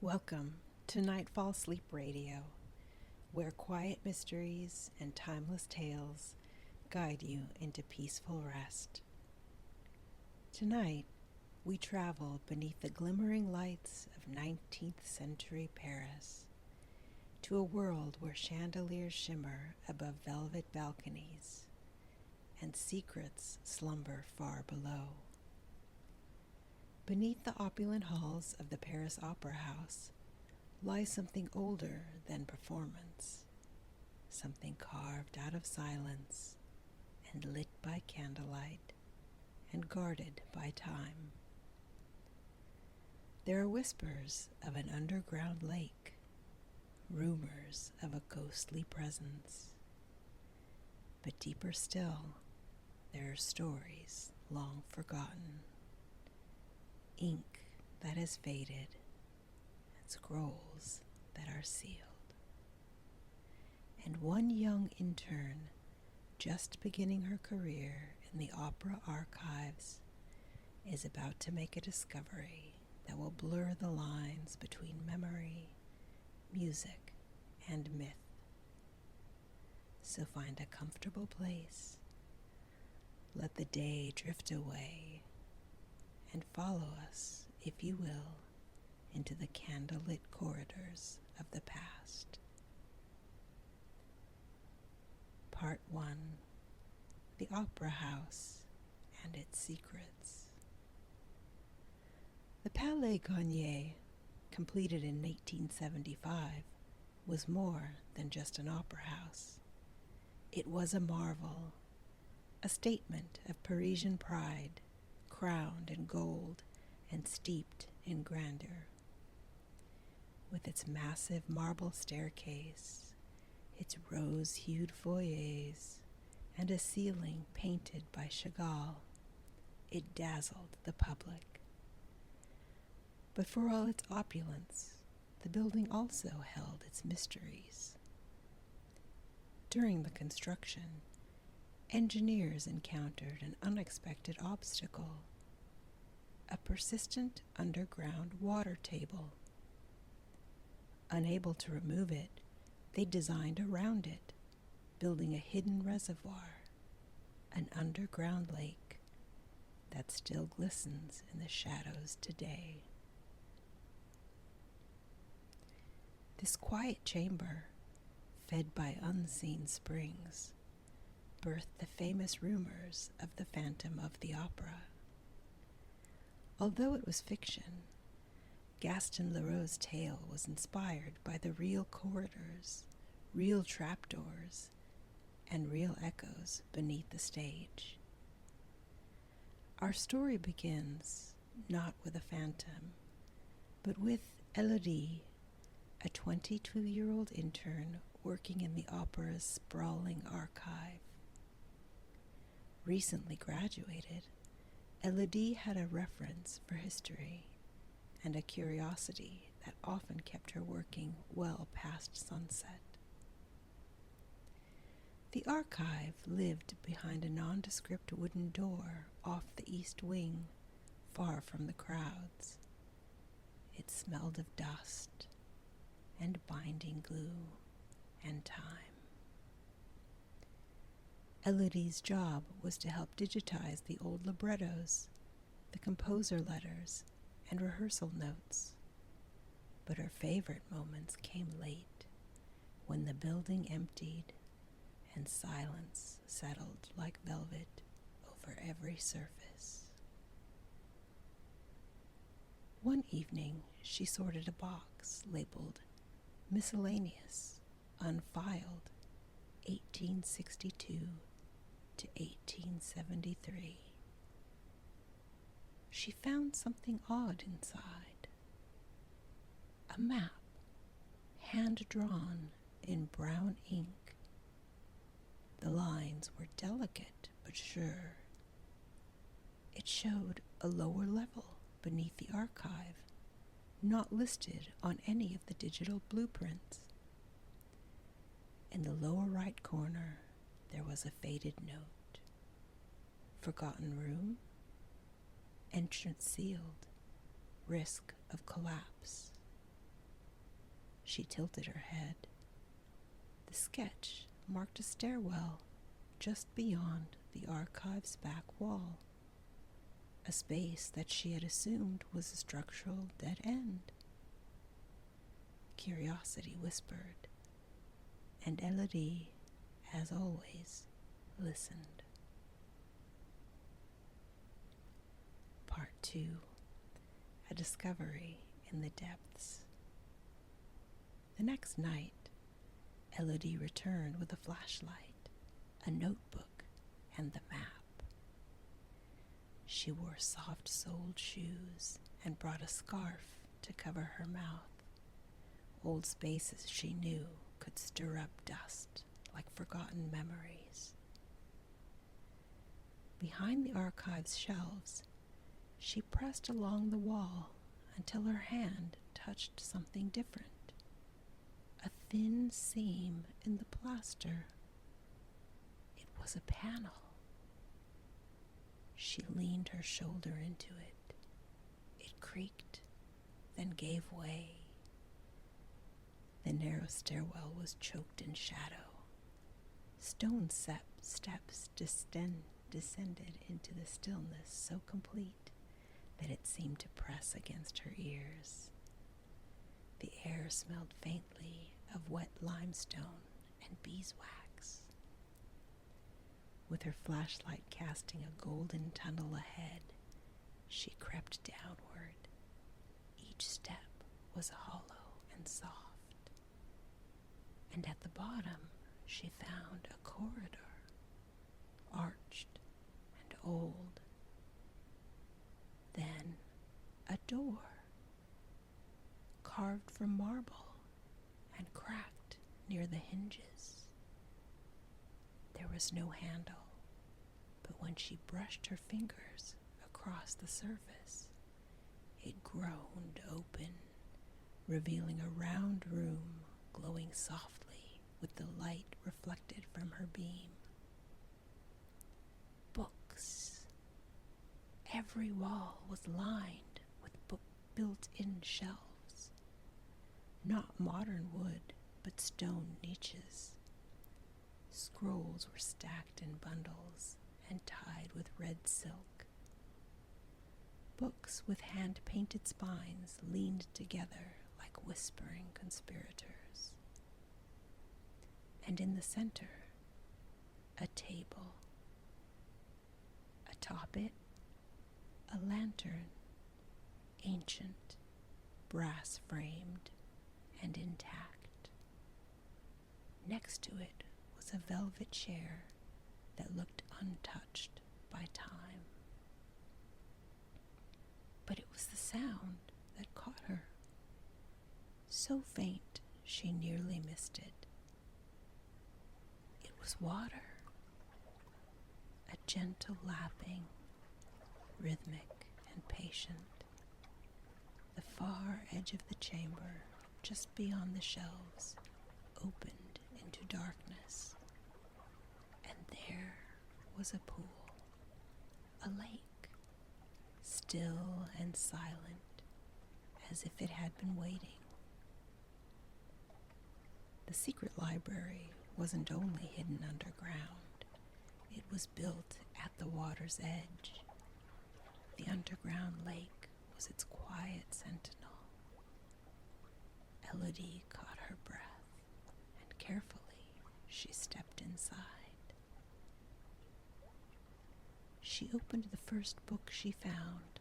Welcome to Nightfall Sleep Radio, where quiet mysteries and timeless tales guide you into peaceful rest. Tonight, we travel beneath the glimmering lights of 19th century Paris to a world where chandeliers shimmer above velvet balconies and secrets slumber far below. Beneath the opulent halls of the Paris Opera House lies something older than performance, something carved out of silence and lit by candlelight and guarded by time. There are whispers of an underground lake, rumors of a ghostly presence. But deeper still, there are stories long forgotten, ink that has faded, and scrolls that are sealed. And one young intern, just beginning her career in the opera archives, is about to make a discovery that will blur the lines between memory, music, and myth. So find a comfortable place, let the day drift away, and follow us, if you will, into the candlelit corridors of the past. Part 1: The Opera House and its Secrets. The Palais Garnier, completed in 1875, was more than just an opera house. It was a marvel, a statement of Parisian pride, crowned in gold and steeped in grandeur. With its massive marble staircase, its rose-hued foyers, and a ceiling painted by Chagall, it dazzled the public. But for all its opulence, the building also held its mysteries. During the construction, engineers encountered an unexpected obstacle: a persistent underground water table. Unable to remove it, they designed around it, building a hidden reservoir, an underground lake that still glistens in the shadows today. This quiet chamber, fed by unseen springs, birthed the famous rumors of the Phantom of the Opera. Although it was fiction, Gaston Leroux's tale was inspired by the real corridors, real trapdoors, and real echoes beneath the stage. Our story begins not with a phantom, but with Elodie, a 22-year-old intern working in the opera's sprawling archive. Recently graduated, Elodie had a reverence for history and a curiosity that often kept her working well past sunset. The archive lived behind a nondescript wooden door off the east wing, far from the crowds. It smelled of dust and binding glue and time. Elodie's job was to help digitize the old librettos, the composer letters, and rehearsal notes. But her favorite moments came late, when the building emptied and silence settled like velvet over every surface. One evening, she sorted a box labeled Miscellaneous, Unfiled, 1862 to 1873. She found something odd inside. A map, hand-drawn in brown ink. The lines were delicate but sure. It showed a lower level beneath the archive, not listed on any of the digital blueprints. In the lower right corner, there was a faded note. Forgotten room, entrance sealed, risk of collapse. She tilted her head. The sketch marked a stairwell just beyond the archive's back wall, a space that she had assumed was a structural dead end. Curiosity whispered, and Elodie, as always, listened. Part 2. A discovery in the depths. The next night, Elodie returned with a flashlight, a notebook, and the map. She wore soft-soled shoes and brought a scarf to cover her mouth. Old spaces she knew could stir up dust like forgotten memories. Behind the archive's shelves, she pressed along the wall until her hand touched something different. A thin seam in the plaster. It was a panel. She leaned her shoulder into it. It creaked, then gave way. The narrow stairwell was choked in shadow. Stone steps descended into the stillness so complete that it seemed to press against her ears. The air smelled faintly of wet limestone and beeswax. With her flashlight casting a golden tunnel ahead, she crept downward. Each step was hollow and soft. And at the bottom, she found a corridor, arched and old. Then a door, carved from marble and cracked near the hinges. There was no handle, but when she brushed her fingers across the surface, it groaned open, revealing a round room glowing softly with the light reflected from her beam. Books. Every wall was lined with built-in shelves. Not modern wood, but stone niches. Scrolls were stacked in bundles and tied with red silk. Books with hand-painted spines leaned together like whispering conspirators. And in the center, a table. Atop it, a lantern, ancient, brass-framed, and intact. Next to it was a velvet chair that looked untouched by time. But it was the sound that caught her, so faint she nearly missed it. It was water, a gentle lapping, rhythmic and patient. The far edge of the chamber, just beyond the shelves, opened into darkness, and there was a pool, a lake, still and silent, as if it had been waiting. The secret library wasn't only hidden underground, it was built at the water's edge. The underground lake was its quiet sentinel. Elodie caught her breath, and carefully she stepped inside. She opened the first book she found,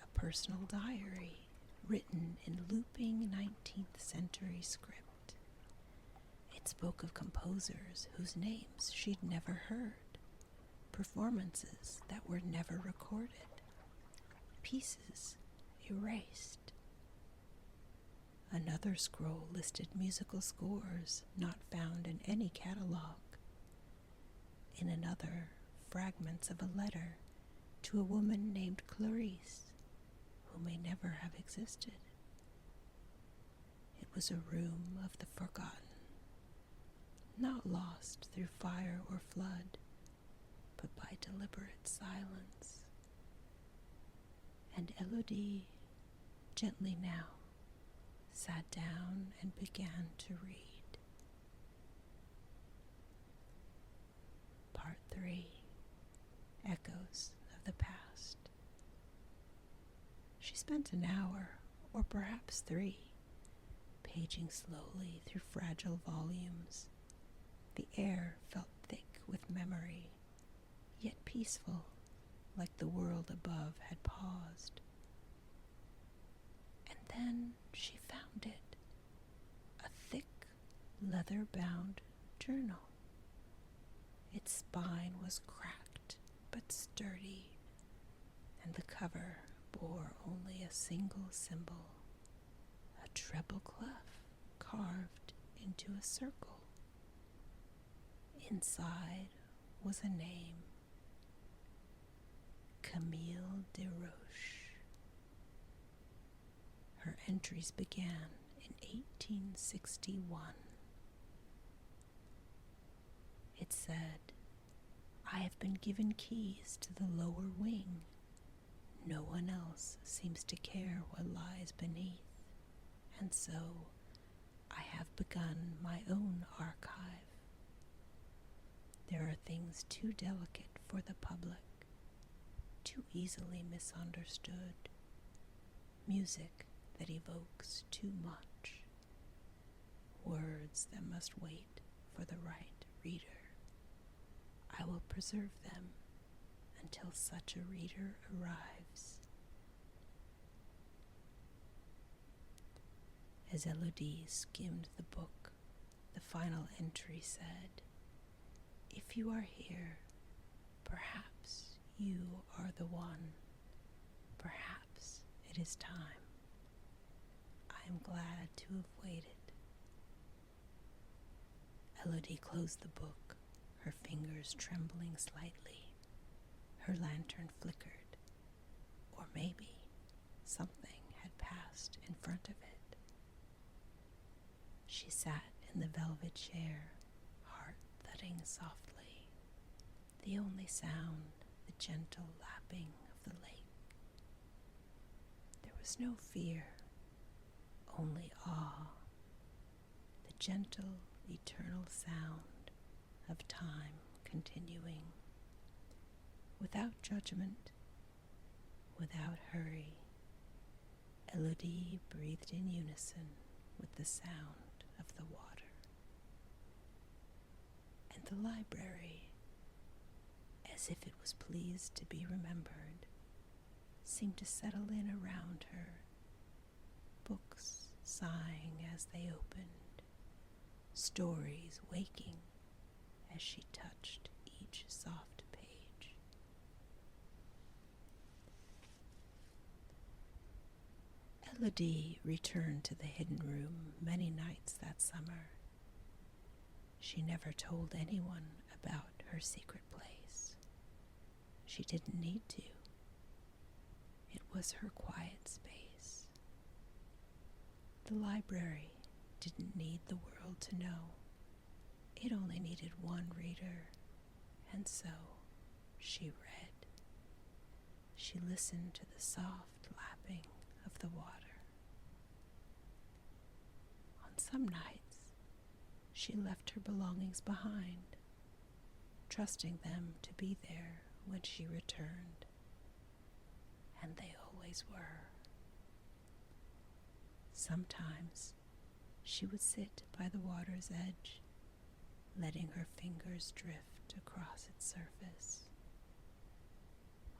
a personal diary written in looping 19th century script. It spoke of composers whose names she'd never heard, performances that were never recorded, pieces erased. Another scroll listed musical scores not found in any catalog. In another, fragments of a letter to a woman named Clarice, who may never have existed. It was a room of the forgotten, not lost through fire or flood, but by deliberate silence. And Elodie, gently now, sat down and began to read. Part 3. Echoes of the Past. She spent an hour, or perhaps 3, paging slowly through fragile volumes. The air felt thick with memory, yet peaceful, like the world above had paused. And then she found it, a thick, leather-bound journal. Its spine was cracked but sturdy, and the cover bore only a single symbol, a treble clef carved into a circle. Inside was a name, Camille Desroches. Her entries began in 1861. It said, "I have been given keys to the lower wing. No one else seems to care what lies beneath, and so I have begun my own archive. There are things too delicate for the public, too easily misunderstood, music that evokes too much, words that must wait for the right reader. I will preserve them until such a reader arrives." As Elodie skimmed the book, the final entry said, "If you are here, perhaps you are the one. Perhaps it is time. I am glad to have waited." Elodie closed the book, her fingers trembling slightly. Her lantern flickered, or maybe something had passed in front of it. She sat in the velvet chair, heart thudding softly, the only sound the gentle lapping of the lake. There was no fear, only awe, the gentle, eternal sound of time continuing, without judgment, without hurry. Elodie breathed in unison with the sound of the water. And the library, as if it was pleased to be remembered, seemed to settle in around her, books sighing as they opened, stories waking as she touched each soft page. Elodie returned to the hidden room many nights that summer. She never told anyone about her secret place. She didn't need to. It was her quiet space. The library didn't need the world to know. It only needed one reader, and so she read. She listened to the soft lapping of the water. On some nights, she left her belongings behind, trusting them to be there when she returned, and they always were. Sometimes she would sit by the water's edge, letting her fingers drift across its surface.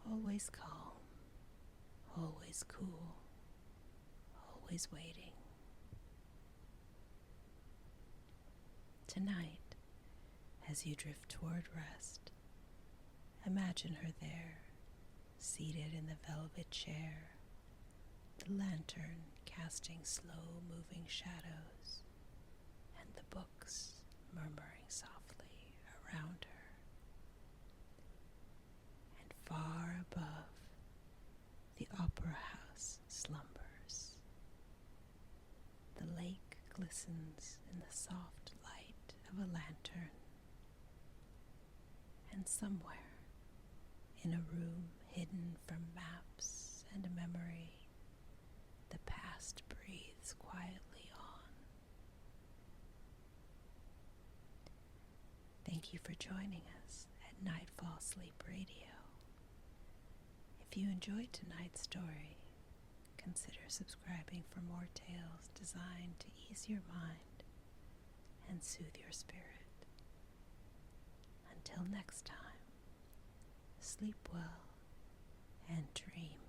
Always calm, always cool, always waiting. Tonight, as you drift toward rest, imagine her there, seated in the velvet chair, the lantern casting slow-moving shadows, and the books murmuring softly around her. And far above, the opera house slumbers. The lake glistens in the soft light of a lantern. And somewhere, in a room hidden from maps and memory, the past breathes quietly. Thank you for joining us at Nightfall Sleep Radio. If you enjoyed tonight's story, consider subscribing for more tales designed to ease your mind and soothe your spirit. Until next time, sleep well and dream